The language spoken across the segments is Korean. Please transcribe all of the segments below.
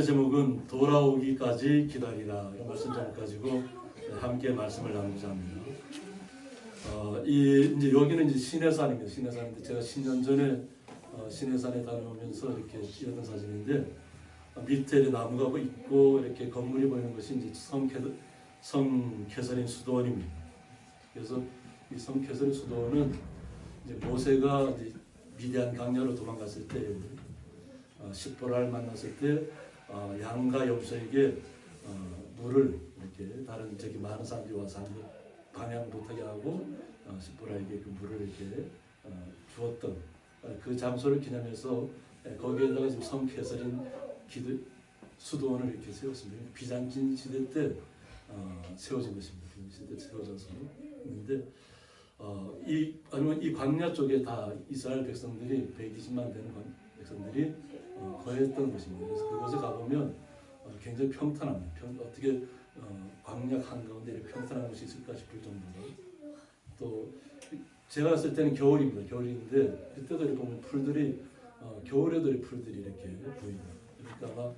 제목은 돌아오기까지 기다리라 이런 말씀 좀 가지고 함께 말씀을 나누고자 합니다. 이제 여기는 이제 시내산입니다. 시내산인데 제가 10년 전에 시내산에 다녀오면서 이렇게 찍었던 사진인데 밑에 나무가 있고 이렇게 건물이 보이는 것이 이제 성 캐서린 수도원입니다. 그래서 이 성 캐서린 수도원은 이제 모세가 이제 미디안 강야로 도망갔을 때 십보라를 만났을 때 양과 염소에게 물을 이렇게 다른 저기 많은 사람들이 와서 방향 못하게 하고 십보라에게 그 물을 이렇게 주었던 그 장소를 기념해서 거기에다가 지금 성 캐서린 수도원을 이렇게 세웠습니다. 비잔틴 시대 때 세워진 것입니다. 시대 때 세워져서 있는데 이 광야 쪽에 다 이스라엘 백성들이 120만 되는 백성들이 거했던 것입니다. 그래서 그곳에 가보면 굉장히 평탄합니다. 어떻게 광야 한가운데 이렇게 평탄한 곳이 있을까 싶을 정도로 또 제가 갔을 때는 겨울입니다. 겨울인데 그때도 이렇게 보면 풀들이 겨울에도 이 풀들이 이렇게 보입니다. 그러니까 아마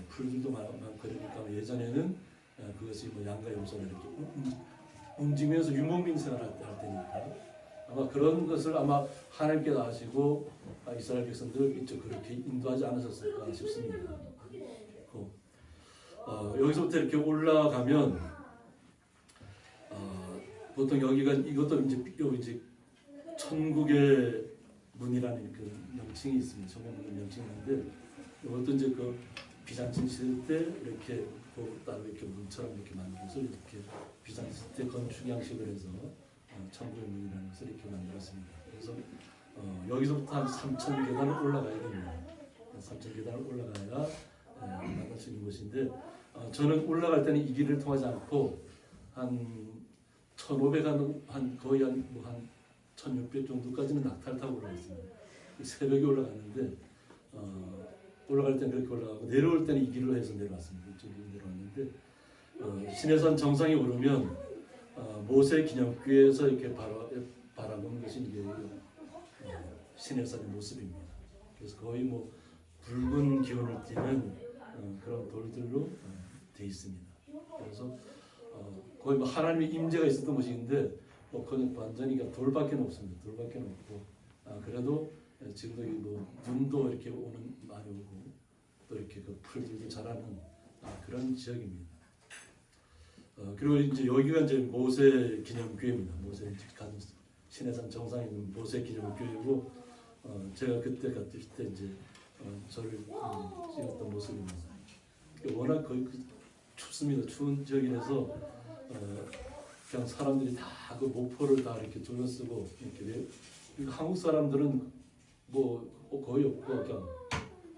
풀들도 많고 그러니까 예전에는 그것이 뭐 양과 염소나 이렇게 움직이면서 유목민 생활할 때니까 아마 그런 것을 아마 하나님께서 아시고 이스라엘 백성들을 이쪽 그렇게 인도하지 않으셨을까 싶습니다. 여기서부터 이렇게 올라가면 보통 여기가 이것도 이제 천국의 문이라는 그 명칭이 있습니다. 천국의 문 명칭이 있는데 이것도 이제 그 비잔틴 시대 때 이렇게 따로 이렇게 문처럼 이렇게 만들어서 이렇게 비잔틴 시대 건축 양식을 해서 천국의 문이라는 것을 이렇게 만들었습니다. 그래서 여기서부터 한 3,000계단을 올라가야 됩니다. 3,000계단을 올라가야 만날 수 있는 곳인데 저는 올라갈 때는 이 길을 통하지 않고 한 1,500 한 거의 한 1,600 정도까지는 낙타를 타고 올라갔습니다. 새벽에 올라갔는데 올라갈 때는 그렇게 올라가고 내려올 때는 이 길로 해서 내려왔습니다. 이쪽으로 내려왔는데 시내산 정상에 오르면 모세 기념교회에서 이렇게 바라보는 것이 이게 시내산의 모습입니다. 그래서 거의 뭐 붉은 기운을 띠는 그런 돌들로 되어 있습니다. 그래서 거의 뭐 하나님의 임재가 있었던 곳인데 그건 완전히 돌밖에 없습니다. 돌밖에 없고 그래도 지금도 뭐 눈도 이렇게 많이 오고 또 이렇게 그 풀들도 자라는 그런 지역입니다. 그리고 이제 여기가 이제 모세 기념교회입니다. 모세 간 시내산 정상에 있는 모세 기념교회고 제가 그때 갔을 때 이제 저를 찍었던 모습입니다. 워낙 거의 춥습니다. 추운 지역이라서 그냥 사람들이 다 그 목포를 다 이렇게 둘러쓰고 이렇게 한국 사람들은 뭐 거의 없고 그냥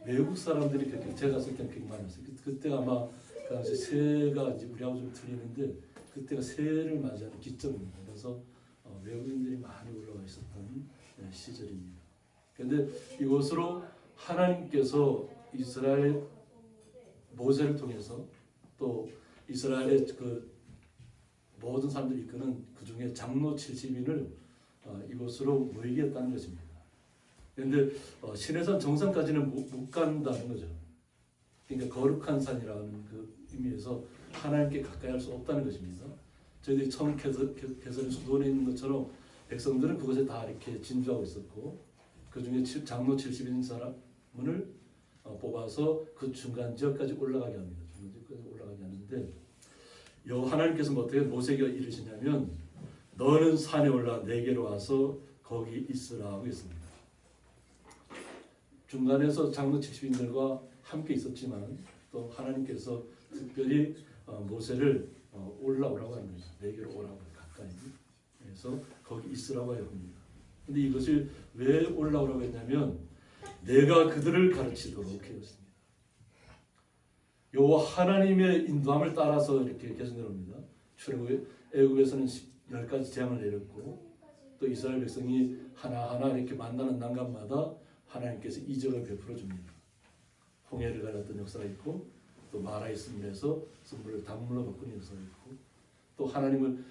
외국 사람들이 그렇게 제가 갔을 때는 굉장히 많았어요. 그때가 아마 그 당시 새해가 이제 우리하고 좀 틀리는데 그때가 새해를 맞이하는 기점입니다. 그래서 외국인들이 많이 올라와 있었던 시절입니다. 그런데 이곳으로 하나님께서 이스라엘 모세를 통해서 또 이스라엘의 그 모든 사람들이 이끄는 그 중에 장로 70인을 이곳으로 모이게 했다는 것입니다. 그런데 시내산 정상까지는 못 간다는 거죠. 그러니까 거룩한 산이라는 그 의미에서 하나님께 가까이 할 수 없다는 것입니다. 저희들이 처음 개선 수도원에 있는 것처럼 백성들은 그곳에 다 이렇게 진주하고 있었고 그 중에 장로 70인 사람을 뽑아서 그 중간 지역까지 올라가게 합니다. 중간 지역까지 올라가게 하는데 하나님께서 어떻게 모세에게 이르시냐면 너는 산에 올라 내게로 와서 거기 있으라 하고 있습니다. 중간에서 장로 70인들과 함께 있었지만 또 하나님께서 특별히 모세를 올라오라고 합니다. 내게로 오라고 가까이 해서 거기 있으라고 합니다. 근데 이것을 왜 올라오라고 했냐면 내가 그들을 가르치도록 했습니다. 여호와 하나님의 인도함을 따라서 이렇게 계속 내려옵니다. 출애굽 애굽에서는 10가지 재앙을 내렸고 또 이스라엘 백성이 하나하나 이렇게 만나는 난간마다 하나님께서 이적을 베풀어 줍니다. 홍해를 가렸던 역사가 있고 또 마라의 쓴물에서 쓴물을 단물로 바꾸는 역사가 있고 또 하나님을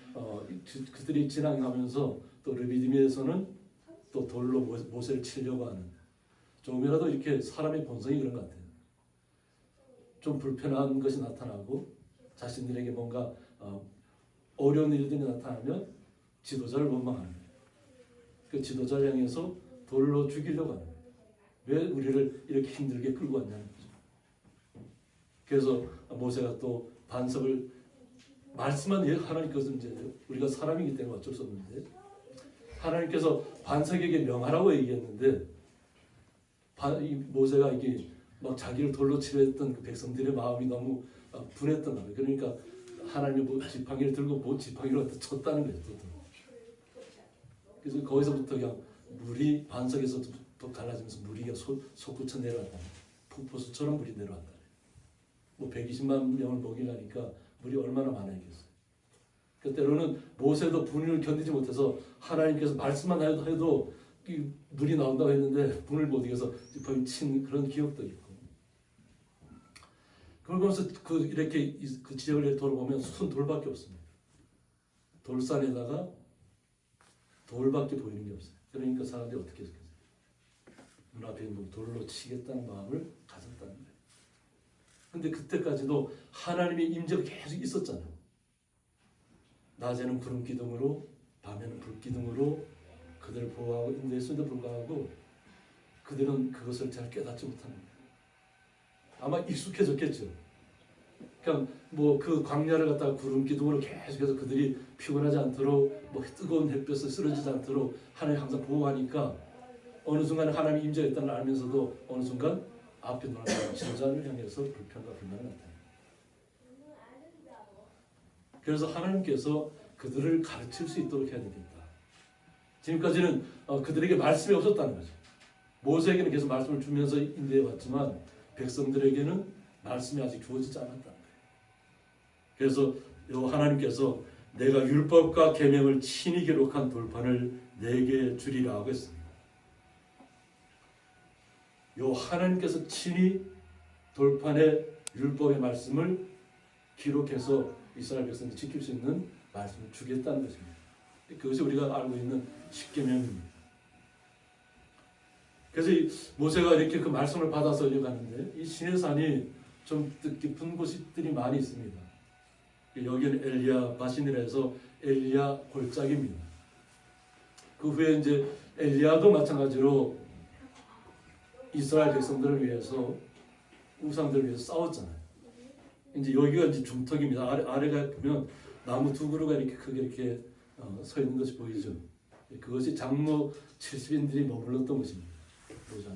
그들이 지나가면서 또 르비딤에서는 또 돌로 모세를 치려고 하는 조금이라도 이렇게 사람의 본성이 그런 것 같아요. 좀 불편한 것이 나타나고 자신들에게 뭔가 어려운 일들이 나타나면 지도자를 원망하는 거예요. 그 지도자를 향해서 돌로 죽이려고 하는 거예요. 왜 우리를 이렇게 힘들게 끌고 왔냐는 거죠. 그래서 모세가 또 반석을 말씀한 하나님께서 이제 우리가 사람이기 때문에 어쩔 수 없는데 하나님께서 반석에게 명하라고 얘기했는데 모세가 이게 막 자기를 돌로 치려 했던 그 백성들의 마음이 너무 분했던 거예요. 그러니까 하나님이 지팡이를 들고 지팡이로 쳤다는 거예요. 그래서 거기서부터 그냥 물이 반석에서부터 갈라지면서 물이 솟구쳐 내려왔다. 폭포수처럼 물이 내려왔다. 뭐 120만 명을 먹이려니까 물이 얼마나 많아야겠어요. 그 때로는 모세도 분을 견디지 못해서 하나님께서 말씀만 해도 이 물이 나온다고 했는데 분을 못 이겨서 지팡이 친 그런 기억도 있고. 그러면서 이렇게 그 지역을 돌아보면 순 돌밖에 없습니다. 돌산에다가 돌밖에 보이는 게 없어요. 그러니까 사람들이 어떻게 했겠어요? 눈앞에 있는 돌로 치겠다는 마음을 가졌다는 거예요. 근데 그때까지도 하나님의 임재가 계속 있었잖아요. 낮에는 구름 기둥으로, 밤에는 불 기둥으로 그들을 보호하고 인도했음에도 불구하고 그들은 그것을 잘 깨닫지 못하는 거예요. 아마 익숙해졌겠죠. 그냥 뭐 그 광야를 갖다가 구름 기둥으로 계속해서 그들이 피곤하지 않도록 뭐 뜨거운 햇볕에 쓰러지지 않도록 하나님 항상 보호하니까 어느 순간 하나님의 임재가 있다는 걸 알면서도 어느 순간 앞에 놀아서 지도자를 향해서 불평과 불만을 나타내요. 그래서 하나님께서 그들을 가르칠 수 있도록 해야 되겠다. 지금까지는 그들에게 말씀이 없었다는 거죠. 모세에게는 계속 말씀을 주면서 인도해 왔지만 백성들에게는 말씀이 아직 주어지지 않았다는 거예요. 그래서 하나님께서 내가 율법과 계명을 친히 기록한 돌판을 내게 주리라고 했습니다. 하나님께서 친히 돌판에 율법의 말씀을 기록해서 이스라엘 백성들이 지킬 수 있는 말씀을 주겠다는 것입니다. 그것이 우리가 알고 있는 십계명입니다. 그래서 모세가 이렇게 그 말씀을 받아서 이어가는데 이 시내산이 좀 뜻깊은 곳들이 많이 있습니다. 여기는 엘리야 바신이라 해서 엘리야 골짜기입니다. 그 후에 이제 엘리야도 마찬가지로 이스라엘 백성들을 위해서 우상들을 위해서 싸웠잖아요. 이제 여기가 이제 중턱입니다. 아래가 보면 나무 두 그루가 이렇게 크게 이렇게 서 있는 것이 보이죠. 그것이 장로 70인들이 머물렀던 곳입니다.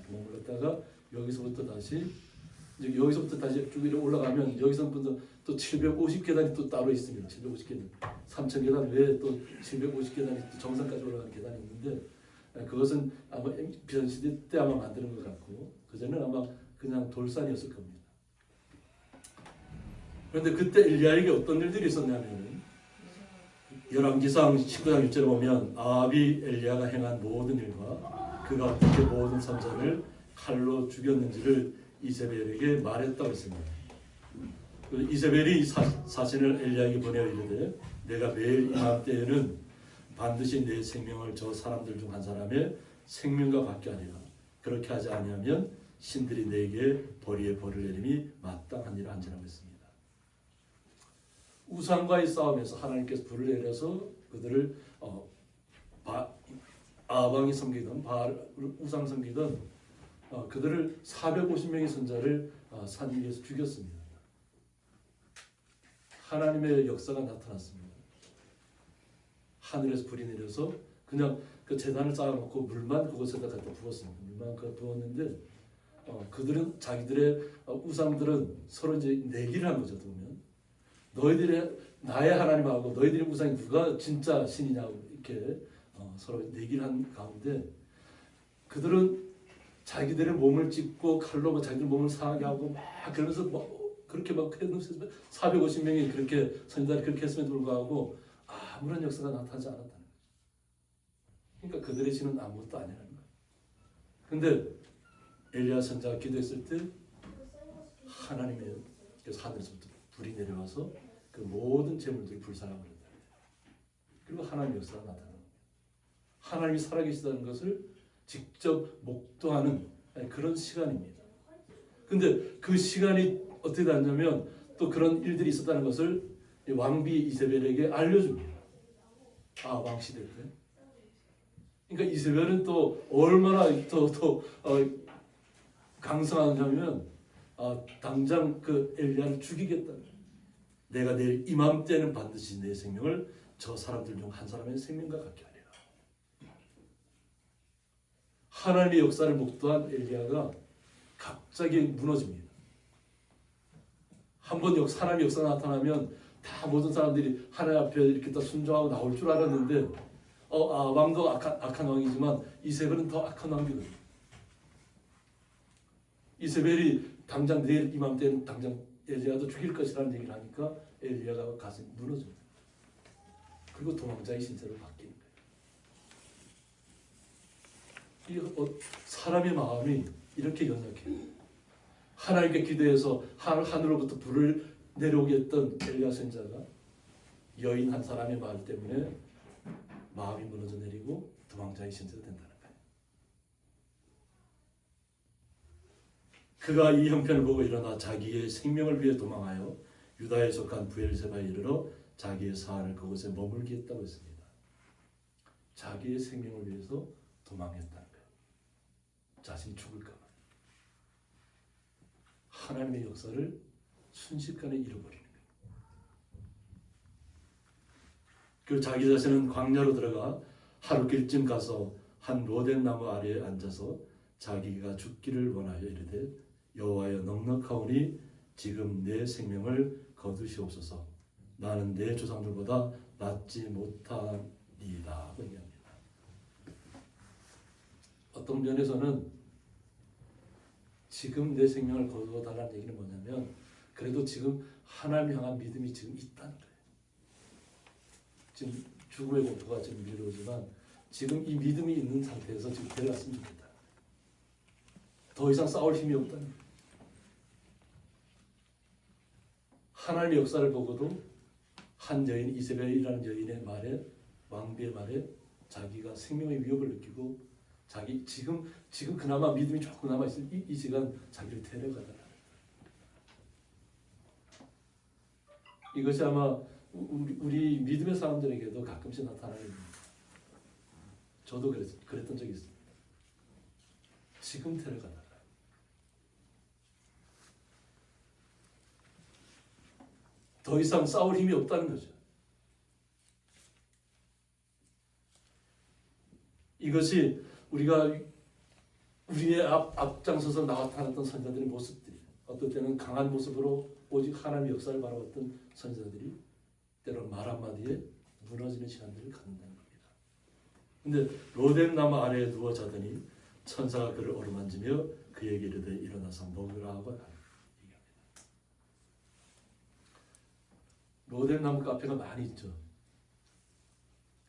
머물렀다가 여기서부터 다시 쭉 올라가면 여기서부터 또 750계단이 또 따로 있습니다. 750계단, 3000계단 외에 또 750계단이 또 정상까지 올라가는 계단이 있는데 그것은 아마 비전시대 때 아마 만드는 것 같고 그전에는 아마 그냥 돌산이었을 겁니다. 그런데 그때 엘리야에게 어떤 일들이 있었냐면 열왕기상 19장 1절에 보면 아합이 엘리야가 행한 모든 일과 그가 어떻게 모든 선자를 칼로 죽였는지를 이세벨에게 말했다고 했습니다. 이세벨이 사신을 엘리야에게 보내어 이르되 내가 매일 이맘때에는 반드시 내 생명을 저 사람들 중 한 사람의 생명과 받게 하리라. 그렇게 하지 아니하면 신들이 내게 벌이에 벌을 내림이 마땅하니라 한지라고 했습니다. 우상과의 싸움에서 하나님께서 불을 내려서 그들을 아방이 섬기던 우상 섬기던 그들을 450명의 선자를 산 위에서 죽였습니다. 하나님의 역사가 나타났습니다. 하늘에서 불이 내려서 그냥 그 제단을 쌓아놓고 물만 그곳에다 갖다 부었습니다. 물만 갖다 부었는데 그들은 자기들의 우상들은 서로 이제 내기를 한 거죠. 보면 너희들의 나의 하나님하고 너희들의 우상이 누가 진짜 신이냐고 이렇게 서로 내기를 한 가운데 그들은 자기들의 몸을 찢고 칼로 자기들 몸을 상하게 하고 막 그러면서 그렇게 막 450명이 그렇게 선지자들이 그렇게 했음에도 불구하고 아무런 역사가 나타나지 않았다는 거죠. 그러니까 그들의 신은 아무것도 아니라는 거예요. 그런데 엘리야 선지자가 기도했을 때 하나님의 하늘에서부터 불이 내려와서 그 모든 재물들이 불살라버렸다. 그리고 하나님의 역사가 나타나는 거예요. 하나님이 살아계시다는 것을 직접 목도하는 그런 시간입니다. 근데 그 시간이 어떻게 됐냐면 또 그런 일들이 있었다는 것을 왕비 이세벨에게 알려줍니다. 왕 시대 때. 그러니까 이세벨은 또 얼마나 더 강성하냐면 당장 그 엘리야를 죽이겠다. 내가 내일 이맘때는 반드시 내 생명을 저 사람들 중 한 사람의 생명과 같게 하리라. 하나님의 역사를 목도한 엘리야가 갑자기 무너집니다. 한번 하나님의 역사가 나타나면 다 모든 사람들이 하나님 앞에 이렇게 다 순종하고 나올 줄 알았는데 왕도 악한 왕이지만 이세벨은 더 악한 왕이거든요. 이세벨이 당장 내일 이맘때는 당장 엘리야도 죽일 것이라는 얘기를 하니까 엘리야가 가슴이 무너집니다. 그리고 도망자의 신세로 바뀌는 거예요. 사람의 마음이 이렇게 연약해요. 하나님께 기도해서 하늘로부터 불을 내려오게 했던 엘리야 선지자가 여인 한 사람의 말 때문에 마음이 무너져 내리고 도망자의 신세가 된다는 거예요. 그가 이 형편을 보고 일어나 자기의 생명을 위해 도망하여 유다에 속한 브엘세바에 이르러 자기의 사안을 그곳에 머물게 했다고 했습니다. 자기의 생명을 위해서 도망했다는 거예요. 자신이 죽을까 봐. 하나님의 역사를 순식간에 잃어버리는 거예요. 그리고 자기 자신은 광야로 들어가 하루길쯤 가서 한 로덴 나무 아래에 앉아서 자기가 죽기를 원하여 이르되 여호와여 넉넉하오니 지금 내 생명을 거두시옵소서. 나는 내 조상들보다 낫지 못하리이다. 얘기합니다. 어떤 면에서는 지금 내 생명을 거두어달라는 얘기는 뭐냐면 그래도 지금 하나님 향한 믿음이 지금 있다는 거예요. 지금 죽음의 공포가 지금 밀려오지만 지금 이 믿음이 있는 상태에서 지금 데려갔으면 좋겠다. 더 이상 싸울 힘이 없다는 거예요. 하나님의 역사를 보고도 한 여인 이세벨이라는 여인의 말에 왕비의 말에 자기가 생명의 위협을 느끼고 자기 지금 그나마 믿음이 조금 남아 있을 이 시간 자기를 데려가달라. 이것이 아마 우리 믿음의 사람들에게도 가끔씩 나타나는 일입니다. 저도 그랬던 적이 있습니다. 지금 데려가달라. 더 이상 싸울 힘이 없다는 거죠. 이것이 우리가 우리의 앞장서서 나타났던 선지자들의 모습들이 어떨 때는 강한 모습으로 오직 하나님의 역사를 바라봤던 선지자들이 때로는 말 한마디에 무너지는 시간들을 갖는다는 겁니다. 근데 로뎀 나무 아래에 누워 자더니 천사가 그를 어루만지며 그에게 이르되 일어나서 먹으라 하고 얘기합니다. 로뎀 나무 카페가 많이 있죠.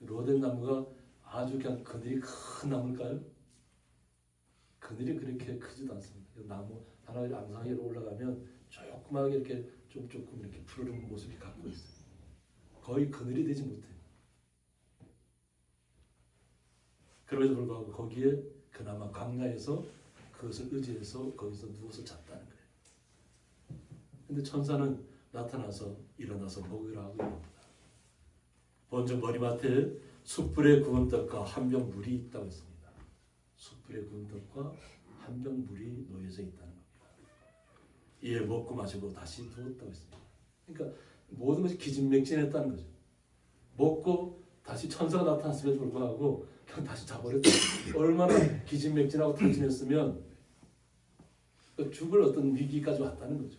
로뎀 나무가 아주 그냥 그늘이 큰 나무일까요? 그늘이 그렇게 크지도 않습니다. 나무 하나의 앙상 위로 올라가면 조그맣게 이렇게 조금 이렇게 푸르른 모습이 갖고 있어요. 거의 그늘이 되지 못해요. 그럼에도 불구하고 거기에 그나마 광야에서 그것을 의지해서 거기서 누워서 잤다는 거예요. 근데 천사는 나타나서 일어나서 먹으라 하고 있습니다. 먼저 머리맡에 숯불에 구운 떡과 한 병 물이 있다고 했습니다. 숯불에 구운 떡과 한 병 물이 놓여져 있다는 겁니다. 이에 먹고 마시고 다시 누웠다고 했습니다. 그러니까 모든 것이 기진맥진했다는 거죠. 먹고 다시 천사가 나타났음에도 불구하고 그냥 다시 자버렸다. 얼마나 기진맥진하고 탄진했으면 죽을 어떤 위기까지 왔다는 거죠.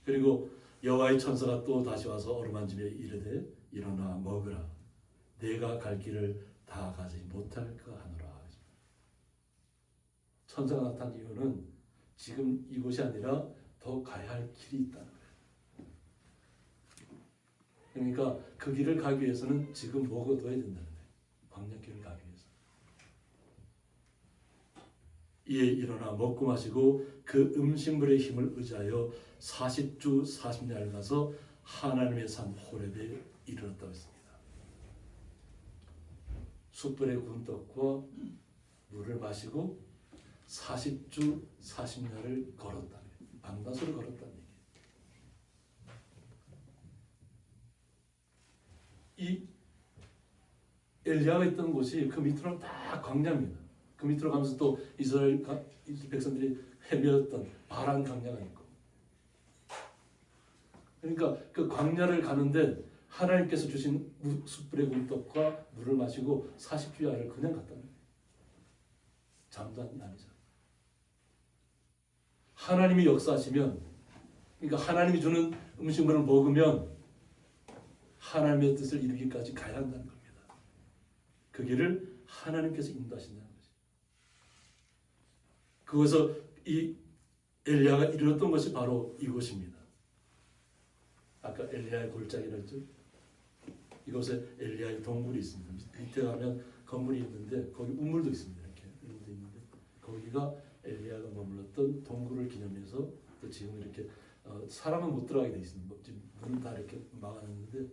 그리고 여호와의 천사가 또 다시 와서 어루만지며 이르되 일어나 먹으라. 내가 갈 길을 다 가지 못할까 하노라. 천사가 나타난 이유는 지금 이곳이 아니라 더 가야 할 길이 있다는 거예요. 그러니까 그 길을 가기 위해서는 지금 먹어둬야 된다는 거예요. 광야길을 가기 위해서. 이에 일어나 먹고 마시고 그 음식물의 힘을 의지하여 40주 40년을 가서 하나님의 산 호렙에 이르렀다고 했습니다. 숯불에 구운 떡과 물을 마시고 40주 40년을 걸었다. 방다소를 걸었다는 얘기예요. 이 엘리야가 있던 곳이 그 밑으로는 다 광야입니다. 그 밑으로 가면서 또 이스라엘 백성들이 헤매었던 바란 광야가 있고, 그러니까 그 광야를 가는데 하나님께서 주신 숯불의 굴떡과 물을 마시고 40주야를 그냥 갔다는 거예요. 잠도 안 자요. 하나님이 역사하시면, 그러니까 하나님이 주는 음식물을 먹으면 하나님의 뜻을 이루기까지 가야 한다는 겁니다. 그 길을 하나님께서 인도하신다는 거죠. 그것에서 이 엘리야가 이루었던 것이 바로 이곳입니다. 아까 엘리야의 골짜기라 했죠. 이곳에 엘리야의 동굴이 있습니다. 밑에 가면 건물이 있는데 거기 우물도 있습니다. 이렇게 우물도 있는데 거기가 엘리야가 머물렀던 동굴을 기념해서 또 지금 이렇게 사람은 못 들어가게 돼 있습니다. 지금 문은 다 이렇게 막아놨는데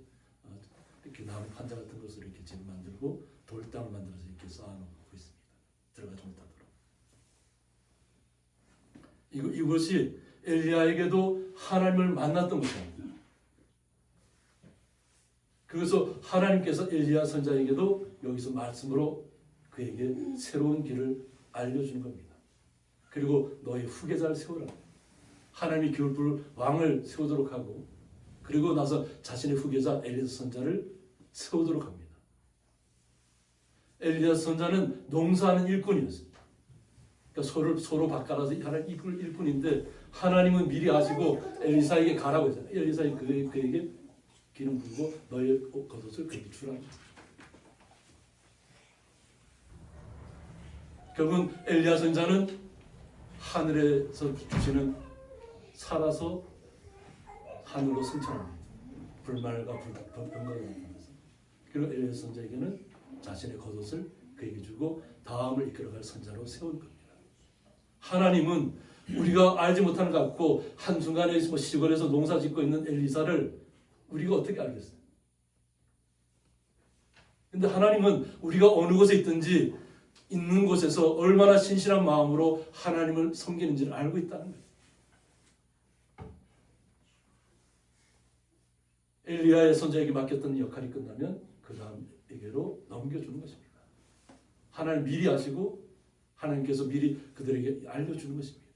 이렇게 나무 판자 같은 것을 이렇게 지금 만들고 돌담을 만들어서 이렇게 쌓아놓고 있습니다. 들어가지 못하도록. 이것이 엘리야에게도 하나님을 만났던 것입니다. 그래서 하나님께서 엘리야 선자에게도 여기서 말씀으로 그에게 새로운 길을 알려주는 겁니다. 그리고 너희 후계자를 세우라. 하나님이 기울풀 왕을 세우도록 하고, 그리고 나서 자신의 후계자 엘리야 선자를 세우도록 합니다. 엘리야 선자는 농사하는 일꾼이었습니다. 그러니까 서로 바꿔라서 하나님 이끌 일꾼인데 하나님은 미리 아시고 엘리사에게 가라고 했잖아요. 엘리사에 그에게 기름 부고 너의 겉옷을 그에게 주라. 결국은 엘리야 선자는 하늘에서 주시는 살아서 하늘로 승천합니다. 불말과 병거가 나타나서. 그리고 엘리야 선자에게는 자신의 겉옷을 그에게 주고 다음을 이끌어갈 선자로 세운 겁니다. 하나님은 우리가 알지 못하는 것 같고 한순간에 시골에서 농사 짓고 있는 엘리사를 우리가 어떻게 알겠어요? 근데 하나님은 우리가 어느 곳에 있든지 있는 곳에서 얼마나 신실한 마음으로 하나님을 섬기는지를 알고 있다는 거예요. 엘리야의 선자에게 맡겼던 역할이 끝나면 그 다음에게로 넘겨주는 것입니다. 하나님 미리 아시고 하나님께서 미리 그들에게 알려주는 것입니다.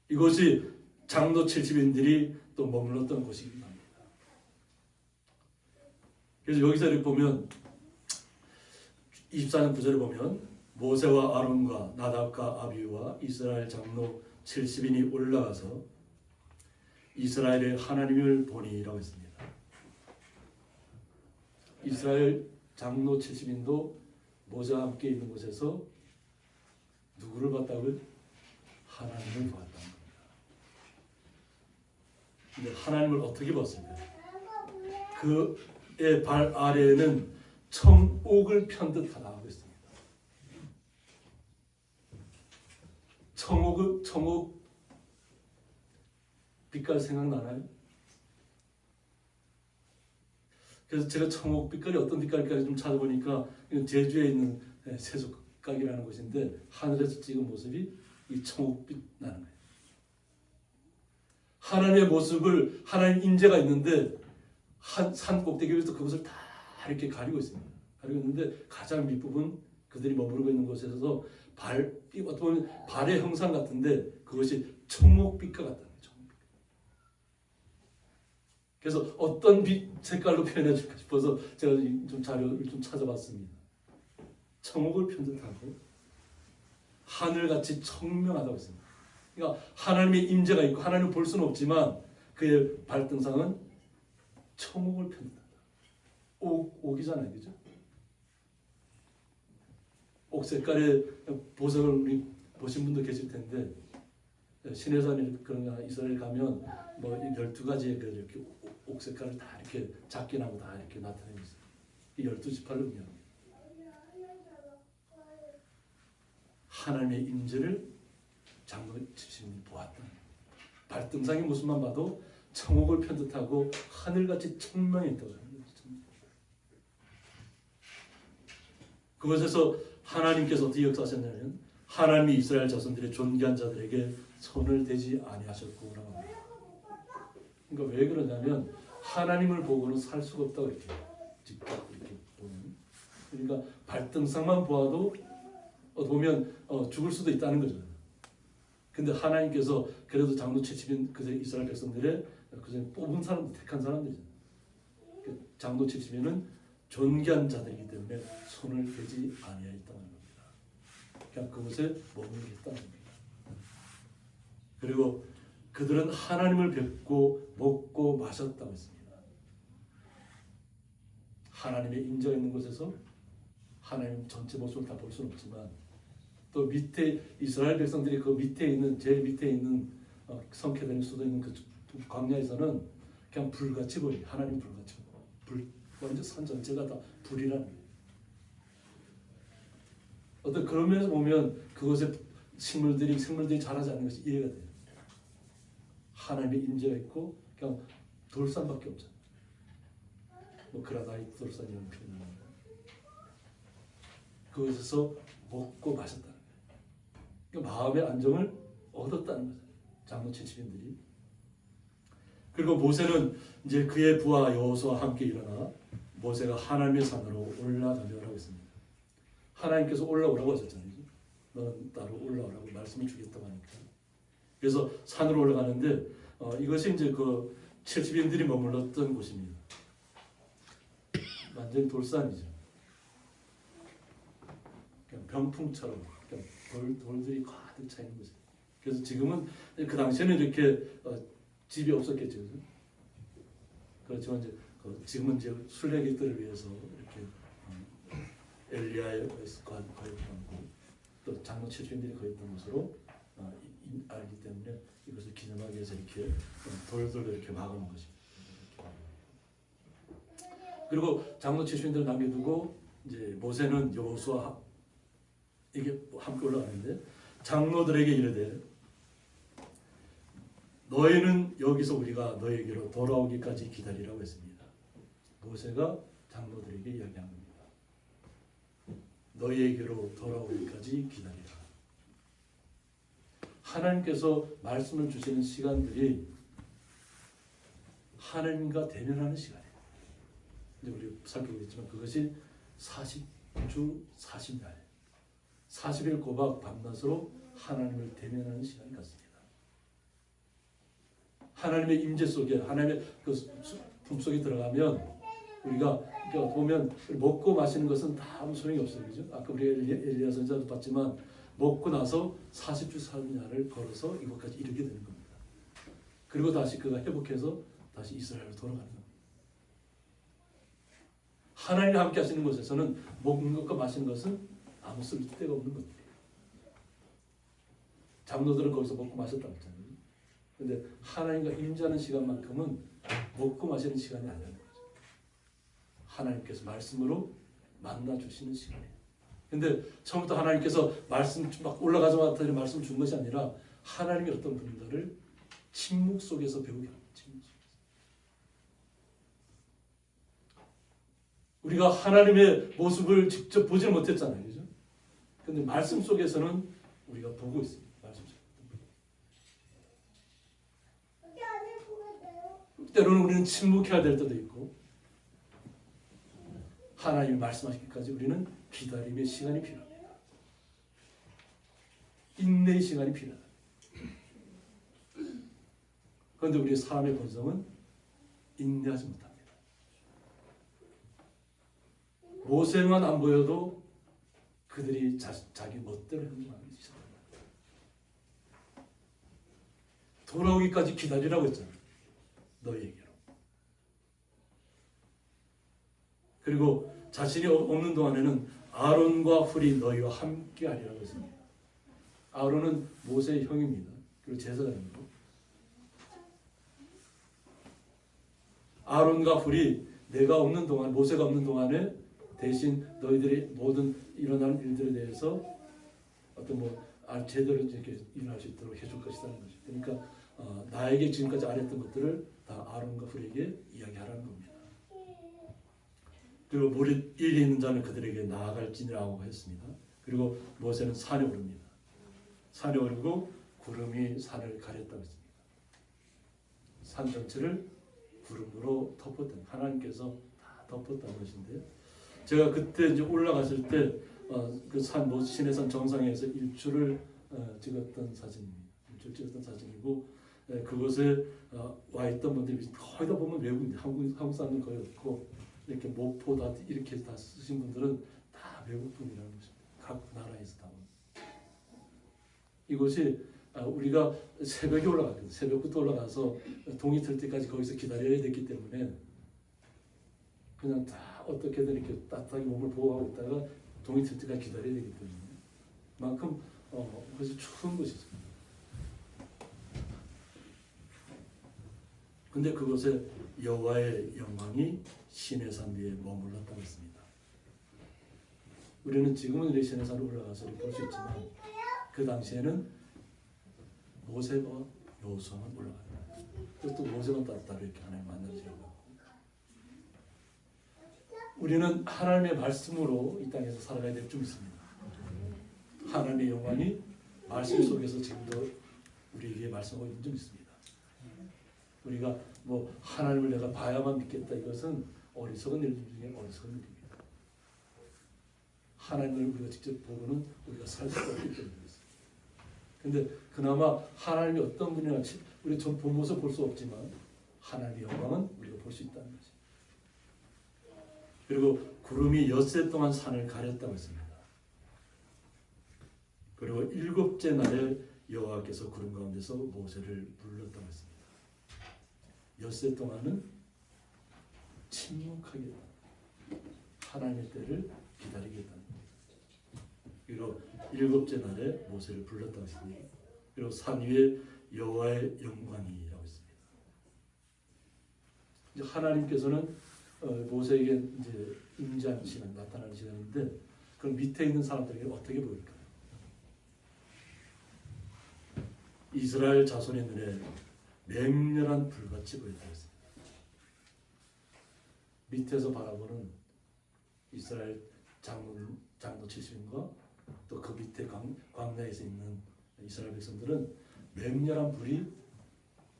이것이 장로 70인들이 또 머물렀던 곳이기도 합니다. 그래서 여기서 이렇게 보면 24장 9절을 보면 모세와 아론과 나답과 아비우와 이스라엘 장로 70인이 올라가서 이스라엘의 하나님을 보니라고 했습니다. 이스라엘 장로 70인도 모세와 함께 있는 곳에서 누구를 봤다고요? 하나님을 봤다는 겁니다. 근데 하나님을 어떻게 봤습니까? 그의 발 아래에는 청옥을 편듯하다 하고 있습니다. 청옥 빛깔 생각나나요? 그래서 제가 청옥 빛깔이 어떤 빛깔일까 좀 찾아보니까 이건 제주에 있는 세속각이라는 곳인데 하늘에서 찍은 모습이 이 청옥빛 나는 거예요. 하나님의 모습을 하나님 임재가 있는데 산 꼭대기 위에서 그것을 다 이렇게 가리고 있습니다. 가리고 있는데 가장 밑부분 그들이 머무르고 있는 곳에서 어떻게 보면 발의 형상 같은데 그것이 청옥빛과 같다는 거예요. 청옥빛. 그래서 어떤 빛 색깔로 표현해 줄까 싶어서 제가 좀 자료를 좀 찾아봤습니다. 청옥을 편듯하고 하늘같이 청명하다고 했습니다. 그러니까 하나님의 임재가 있고 하나님을 볼 수는 없지만 그의 발등상은 청옥을 편듯하다. 옥이잖아요, 그죠? 옥 색깔의 보석을 우리 보신 분도 계실 텐데 시내산에 그런 이스라엘 가면 뭐 12가지의 이렇게 옥 색깔을 다 이렇게 작게나무 다 이렇게 나타내고 있어요. 이 12지파를 의미합니다. 하나님의 임재를 장로 70인이 보았다. 발등상의 모습만 봐도 청옥을 편듯하고 하늘같이 청명했다고 합니다. 그것에서 하나님께서 어떻게 역사하셨냐면 하나님이 이스라엘 자손들의 존귀한 자들에게 손을 대지 아니하셨고라고 합니다. 그러니까 왜 그러냐면 하나님을 보고는 살 수가 없다고 이렇게 직접 이렇게 보면, 그러니까 발등상만 보아도 보면 죽을 수도 있다는 거죠. 근데 하나님께서 그래도 장로 70인 그 이스라엘 백성들의 그 뽑은 사람들, 택한 사람들이잖아요. 장로 70인은 존귀한 자들이기 때문에 손을 대지 아니하였다는 겁니다. 그냥 그곳에 머무르겠다는 겁니다. 그리고 그들은 하나님을 뵙고 먹고 마셨다고 했습니다. 하나님의 임재가 있는 곳에서 하나님 전체 모습을 다 볼 수는 없지만, 또 밑에 이스라엘 백성들이 그 밑에 있는, 제일 밑에 있는 성케다닐 수도 있는 그 광야에서는 그냥 불같이 보여요. 하나님 불같이 보여요. 불, 완전 산 전체가 다 불이라는 거예요. 어떤 그런 면에서 보면 그곳에 생물들이 자라지 않는 것이 이해가 돼요. 하나님의 임재가 있고 그냥 돌산밖에 없잖아요. 뭐 그라다이트 돌산이라는 표현을 합니다. 그곳에서 먹고 마셨다는 거예요. 그러니까 마음의 안정을 얻었다는 거죠. 장로 70인들이. 그리고 모세는 이제 그의 부하 여호수아와 함께 일어나 모세가 하나님의 산으로 올라가려고 했습니다. 하나님께서 올라오라고 하셨잖아요. 너는 따로 올라오라고 말씀을 주겠다고 하니까. 그래서 산으로 올라가는데 이것이 이제 그 70인들이 머물렀던 곳입니다. 완전히 돌산이죠. 그냥 병풍처럼 그냥 돌들이 가득 차 있는 곳이에요. 그래서 지금은 그 당시에는 이렇게 집이 없었겠죠. 그렇지만 이제 지금은 이제 순례객들을 위해서 이렇게 엘리야의 거였던 또 장로 70인들이 거였던 곳으로 알기 때문에 이것을 기념하기 위해서 이렇게 돌들로 이렇게 막아놓은 것입니다. 그리고 장로 70인들을 남겨두고 이제 모세는 여호수아 이게 함께 올라가는데 장로들에게 이르되 너희는 여기서 우리가 너에게로 돌아오기까지 기다리라고 했습니다. 모세가 장로들에게 이야기한 겁니다. 너희에게로 돌아오기까지 기다리라. 하나님께서 말씀을 주시는 시간들이 하나님과 대면하는 시간이에요. 이제 우리 살펴보겠지만 그것이 40주 40날 40일 꼬박 밤낮으로 하나님을 대면하는 시간이 같습니다. 하나님의 임재 속에, 하나님의 그 품속에 들어가면 우리가 보면 먹고 마시는 것은 다 아무 소용이 없어요. 그죠? 아까 우리 엘리야 선지자도 봤지만 먹고 나서 40주 40날을 걸어서 이곳까지 이르게 되는 겁니다. 그리고 다시 그가 회복해서 다시 이스라엘로 돌아가는 겁니다. 하나님이 함께 하시는 곳에서는 먹는 것과 마시는 것은 아무 쓸데가 없는 것들이에요. 장로들은 거기서 먹고 마셨다고 했잖아요. 그런데 하나님과 임재하는 시간만큼은 먹고 마시는 시간이 아니라는 거죠. 하나님께서 말씀으로 만나 주시는 시간이에요. 근데 처음부터 하나님께서 말씀 막 올라가자마자 말씀 준 것이 아니라 하나님이 어떤 분인가를 침묵 속에서 배우게 합니다. 침묵 속에서. 우리가 하나님의 모습을 직접 보지는 못했잖아요. 그죠? 근데 말씀 속에서는 우리가 보고 있습니다. 말씀 속에서. 때로는 우리는 침묵해야 될 때도 있고 하나님이 말씀하시기까지 우리는 기다림의 시간이 필요합니다. 인내의 시간이 필요하다. 그런데 우리의 삶의 본성은 인내하지 못합니다. 모세만 안 보여도 그들이 자기 멋대로 행동하는 것이 시작합니다. 돌아오기까지 기다리라고 했잖아요. 너희에게로. 그리고 자신이 없는 동안에는 아론과 훌이 너희와 함께 하리라고 했습니다. 아론은 모세의 형입니다. 그리고 제사장입니다. 아론과 훌이 내가 없는 동안, 모세가 없는 동안에 대신 너희들이 모든 일어나는 일들에 대해서 어떤 제대로 이렇게 일어날 수 있도록 해줄 것이라는 거죠. 그러니까 나에게 지금까지 안 했던 것들을 다 아론과 훌에게 이야기하라는 겁니다. 그리고 무릇 일이 있는 자는 그들에게 나아갈지니라고 했습니다. 그리고 모세는 산에 오릅니다. 산이 오르고 구름이 산을 가렸다고 했습니다. 산 전체를 구름으로 덮었다. 하나님께서 다 덮었다는 것인데, 제가 그때 이제 올라갔을 때 그 산 시내산 정상에서 일출을 찍었던 사진입니다. 일출 찍었던 사진이고, 그곳에 와 있던 분들이 거의 다 보면 외국인, 한국 사람은 거의 없고, 이렇게 목포 다 이렇게 다 쓰신 분들은 다 외국 분이라는 것입니다. 각 나라에서 다 온. 이곳이 우리가 새벽에 올라갔거든요. 새벽부터 올라가서 동이 틀 때까지 거기서 기다려야 됐기 때문에 그냥 다 어떻게든 이렇게 따뜻하게 몸을 보호하고 있다가 동이 틀 때까지 기다려야 되기 때문에 그만큼 그것이 추운 것이죠. 근데 그곳에 여호와의 영광이 시내산 위에 머물렀다고 했습니다. 우리는 지금은 이 시내산에 올라가서 볼 수 있지만 그 당시에는 모세와 여호수아만 올라갔다. 또 모세만 따로 이렇게 하나님 만나시려고. 우리는 하나님의 말씀으로 이 땅에서 살아가야 될 줄 믿습니다. 하나님의 영광이 말씀 속에서 지금도 우리에게 말씀하고 있는 줄 믿습니다. 우리가 뭐 하나님을 내가 봐야만 믿겠다, 이것은 어리석은 일 중에 어리석은 일입니다. 하나님을 우리가 직접 보고는 우리가 살 수가 없기 때문입니다. 근데 그나마 하나님이 어떤 분이나 우리 전 본 모습 볼 수 없지만 하나님의 영광은 우리가 볼 수 있다는 거지. 그리고 구름이 엿새 동안 산을 가렸다고 했습니다. 그리고 7째 날에 여호와께서 구름 가운데서 모세를 불렀다고 했습니다. 엿새 동안은 침묵하게 하나님의 때를 기다리겠다는 거예요. 그리고 7째 날에 모세를 불렀다고 했습니다. 그리고 산 위에 여호와의 영광이라고 했습니다. 이제 하나님께서는 모세에게 이제 임재하는 시간, 나타나는 시간인데, 그럼 밑에 있는 사람들에게 어떻게 보일까요? 이스라엘 자손의 눈에 맹렬한 불같이 보였다고 했습니다. 밑에서 바라보는 이스라엘 장로 70인과 또 그 밑에 광야에서 있는 이스라엘 백성들은 맹렬한 불이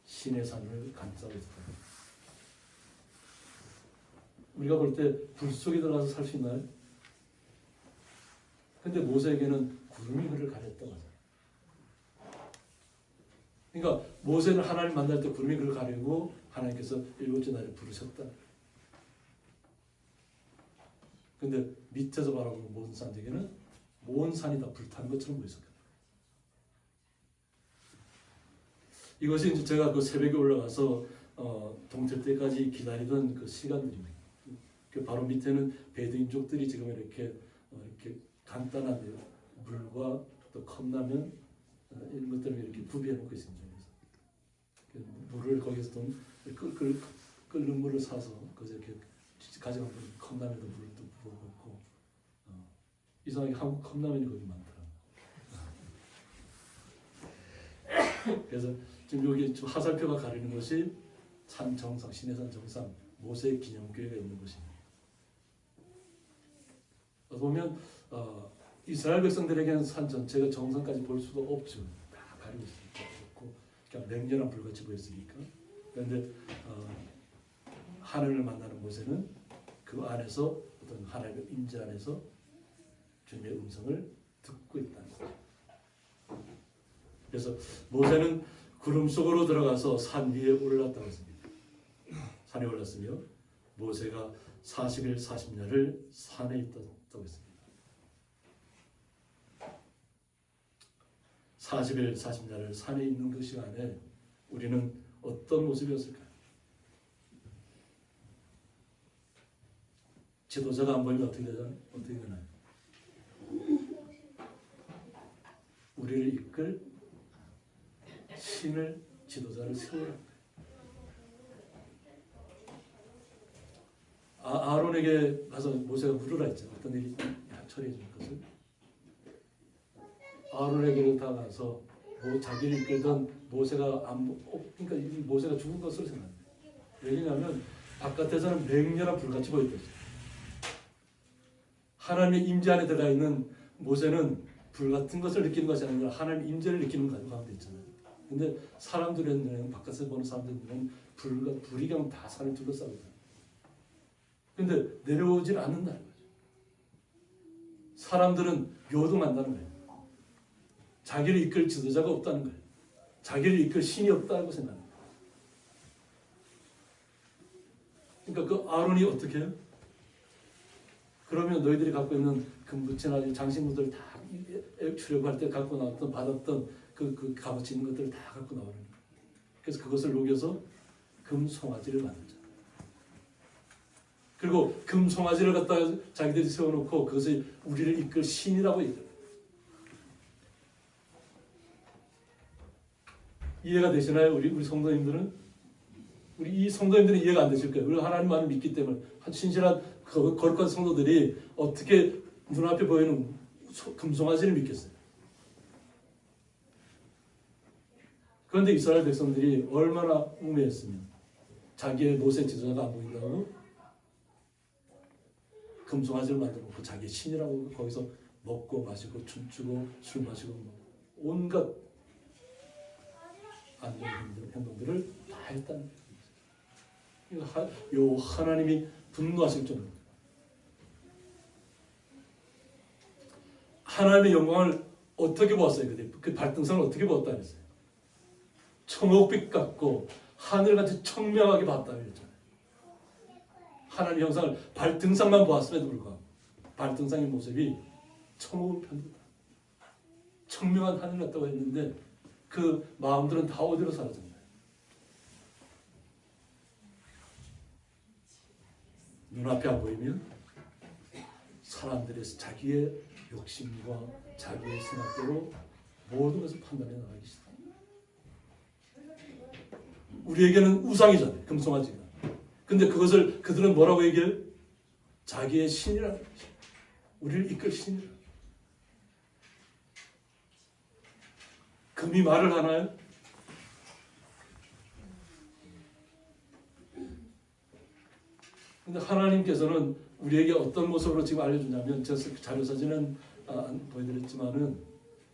시내산을 감싸고 있었다. 우리가 볼 때 불 속에 들어가서 살 수 있나요? 근데 모세에게는 구름이 그를 가렸다고 하잖아요. 그러니까 모세는 하나님 만날 때 구름이 그를 가리고 하나님께서 7째 날에 부르셨다. 근데 밑에서 바라보는 모든 사람들에게는 온 산이 다 불탄 것처럼 보였었거든요. 이것이 이제 제가 그 새벽에 올라가서 동틀 때까지 기다리던 그 시간들입니다. 그 바로 밑에는 베두인족들이 지금 이렇게 간단한 물과 또 컵라면 이런 것들을 이렇게 구비해 놓고 있습니다. 그래서 물을 거기서 끓는 물을 사서 거기서 이렇게 가져가면 컵라면도 물을 또 부어놓고 이상하게 한국 컵라면이 거기 많더라고요. 그래서 지금 여기 화살표가 가리는 것이 산 정상, 시내산 정상 모세 기념교회가 있는 곳입니다. 보면 이스라엘 백성들에게는 산 전체가 정상까지 볼 수가 없죠. 다 가리고 있으니까 없고 그냥 맹렬한 불같이 보였으니까. 그런데 하나님을 만나는 모세는 그 안에서 어떤 하나님의 임재 안에서 주님의 음성을 듣고 있다는 거죠. 그래서 모세는 구름 속으로 들어가서 산 위에 올랐다고 했습니다. 산에 올랐으며 모세가 40일 40야를 산에 있다고 했습니다. 40일 40야를 산에 있는 그 시간에 우리는 어떤 모습이었을까요? 지도자가 안 보이면 어떻게 되나요? 우리를 이끌 신을, 지도자를 세우라. 아론에게 가서 모세가 물으라 했잖아요. 어떤 일이 처리해 줄 것을. 아론에게 다가서 자기를 이끌던 모세가 그러니까 모세가 죽은 것으로 생각해요. 왜냐하면 바깥에서는 맹렬한 불같이 보였대요. 하나님의 임재 안에 들어가 있는 모세는 불 같은 것을 느끼는 것이 아니라 하나님 임재를 느끼는 가운데 있잖아요. 근데 사람들의 눈에는, 바깥에서 보는 사람들의 눈에는 불이 그냥 다 산을 둘러싸고 있어요. 근데 내려오질 않는다는 거죠. 사람들은 요동한다는 거예요. 자기를 이끌 지도자가 없다는 거예요. 자기를 이끌 신이 없다고 생각합니다. 그러니까 그 아론이 어떻게 해요? 그러면 너희들이 갖고 있는 금부채나 장신구들 다 출애굽할 때 갖고 나왔던 받았던 그 값어치 있는 것들을 다 갖고 나오는 거예요. 그래서 그것을 녹여서 금 송아지를 만들자. 그리고 금 송아지를 갖다가 자기들이 세워놓고 그것을 우리를 이끌 신이라고 얘기해요. 이해가 되시나요? 우리 성도님들은? 우리 이 성도님들은 이해가 안 되실 거예요. 우리 하나님만을 믿기 때문에 신실한 거룩한 성도들이 어떻게 눈앞에 보이는 금송아지를 믿겠어요? 그런데 이스라엘 백성들이 얼마나 우매했으면 자기의 모세 지도자가 안 보인다고 금송아지를 만들어 놓고 자기의 신이라고 거기서 먹고 마시고 춤추고 술 마시고 온갖 안 좋은 행동들을 다 했다는 거예요. 요 하나님이 분노하실 정도로 하나님의 영광을 어떻게 보았어요? 그 발등상을 어떻게 보았다 그랬어요? 청옥빛 같고 하늘같이 청명하게 봤다 그랬잖아요. 하나님의 형상을 발등상만 보았음에도 불구하고 발등상의 모습이 청옥을 편들다 청명한 하늘 같다고 했는데 그 마음들은 다 어디로 사라졌나요? 눈앞에 안 보이면 사람들의 자기의 욕심과 자기의 생각대로 모든 것을 판단해 나가기 시작합니다. 우리에게는 우상이잖아요. 금송아지가. 근데 그것을 그들은 뭐라고 얘기해요? 자기의 신이라는 거죠. 우리를 이끌 신이라는 거죠. 금이 말을 하나요? 근데 하나님께서는 우리에게 어떤 모습으로 지금 알려주냐면 제가 자료사진은 안 보여드렸지만은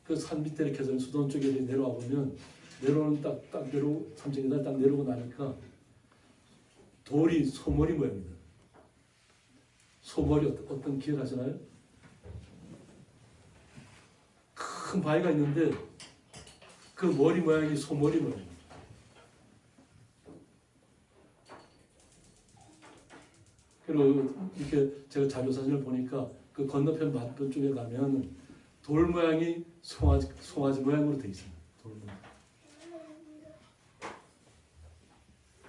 그 산 밑에 이렇게 해서 수도원 쪽에 내려와 보면 내려오는 딱 내려오고 3층 딱 내려오고 나니까 돌이 소머리 모양입니다. 소머리 어떤 기억하시나요? 큰 바위가 있는데 그 머리 모양이 소머리 모양입니다. 그리고 이렇게 제가 자료 사진을 보니까 그 건너편 맞은 쪽에 가면 돌 모양이 송아지 모양으로 되어 있습니다. 돌 모양.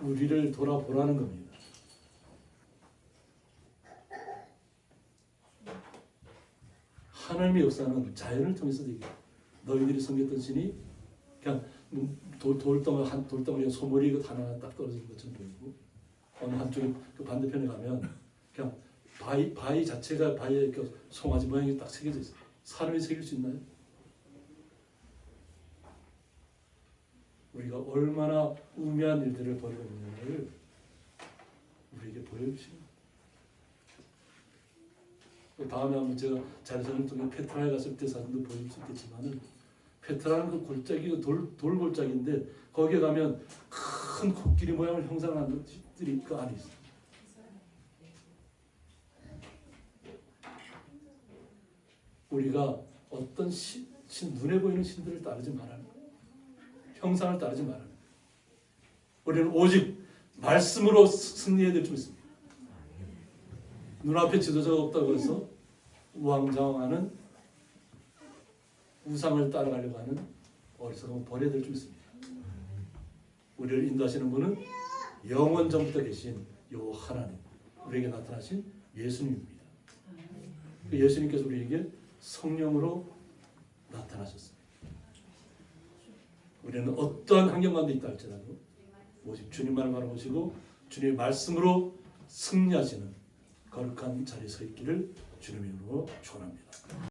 우리를 돌아보라는 겁니다. 하나님의 역사는 자연을 통해서 되기. 너희들이 섬겼던 신이 그냥 돌덩어리가 소머리 하나 딱 떨어진 것처럼 보이고 어느 한쪽에 그 반대편에 가면 그냥 바위 자체가 바위에 송아지 모양이 딱 새겨져 있어요. 사람이 새길 수 있나요? 우리가 얼마나 우매한 일들을 벌이고 있는지를 우리에게 보여주시는 거예요. 다음에 한번 제가 자료사진을 통해 페트라에 갔을 때 사진도 보여줄 수 있겠지만은 페트라는 그 골짜기 돌 골짜기인데 거기에 가면 큰 코끼리 모양을 형상하는 것들이 그 안에 있어요. 우리가 어떤 눈에 보이는 신들을 따르지 말라는 거예요. 형상을 따르지 말라는 거예요. 우리는 오직 말씀으로 승리해야 될 줄 믿습니다. 눈앞에 지도자가 없다고 해서 우왕좌왕하는 우상을 따라가려고 하는 어리석음을 버려야 될 줄 믿습니다. 우리를 인도하시는 분은 영원 전부터 계신 요 하나님, 우리에게 나타나신 예수님입니다. 그 예수님께서 우리에게 성령으로 나타나셨습니다. 우리는 어떠한 환경 가운데 있다 할지라도 오직 주님만을 바라보시고 주님의 말씀으로 승리하시는 거룩한 자리에 서 있기를 주님의 이름으로 축원합니다.